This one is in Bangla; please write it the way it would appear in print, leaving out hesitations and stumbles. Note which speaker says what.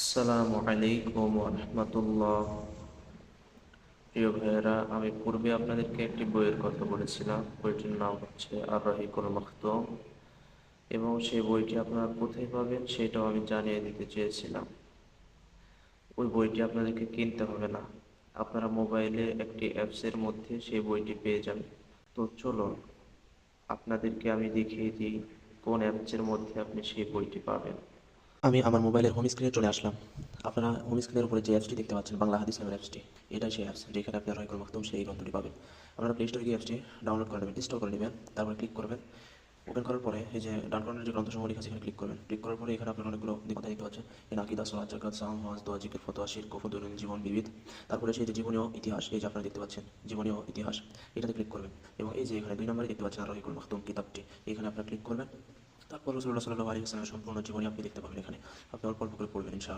Speaker 1: আসসালামু আলাইকুম রহমতুল্লাহ। প্রিয় ভাইয়েরা, আমি পূর্বে আপনাদেরকে একটি বইয়ের কথা বলেছিলাম। বইটির নাম হচ্ছে আর রহিকুল মাখতুম, এবং সেই বইটি আপনারা কোথায় পাবেন সেটাও আমি জানিয়ে দিতে চেয়েছিলাম। ওই বইটি আপনাদেরকে কিনতে হবে না, আপনারা মোবাইলে একটি অ্যাপসের মধ্যে সেই বইটি পেয়ে যাবেন। তো চলুন আপনাদেরকে আমি দেখিয়ে দিই কোন অ্যাপসের মধ্যে আপনি সেই বইটি পাবেন। আমি আমার মোবাইলের হোম স্ক্রিনে চলে আসলাম। আপনারা হোম স্ক্রিনের উপরে যে অ্যাপসটি দেখতে পাচ্ছেন, বাংলা হাদিস নামের অ্যাপসটি, এটাই সেই অ্যাপস যেখানে আপনি রহিকুল মাখতুম সেই গ্রন্থটি পাবেন। আপনারা প্লে স্টোরে গিয়ে অ্যাপসটি ডাউনলোড করে নেবেন, ইনস্টল করে নেবেন, তারপরে ক্লিক করবেন। ওপেন করার পরে এই যে ডান কর্নারে যে গ্রন্থসমূহ লেখা আছে এখানে ক্লিক করবেন। ক্লিক করার পরে এখানে আপনারা অনেকগুলো কথা দেখতে পাচ্ছেন, এন আকিদা, সলাত, যাকাত, সাওম, হজ, দোয়া, জিকির, ফতোয়া, শিরক, কুফর, দৈনন্দিন জীবন, বিবিধ। তারপরে সেই যে জীবনীয় ইতিহাস, এই যে আপনারা দেখতে পাচ্ছেন জীবনীয় ইতিহাস, এটাতে ক্লিক করবেন। এবং এই যে এখানে 2 নম্বরে দেখতে পাচ্ছেন আর রহিকুল মাখতুম কিতাবটি, এখানে আপনারা ক্লিক করবেন। তারপর রাসূলুল্লাহ সাল্লাল্লাহু আলাইহি ওয়াসাল্লামের সম্পূর্ণ জীবনী আপনি দেখতে পাবেন এখানে। আপনি অল্প অল্প করে পড়বেন ইনশাআল্লাহ।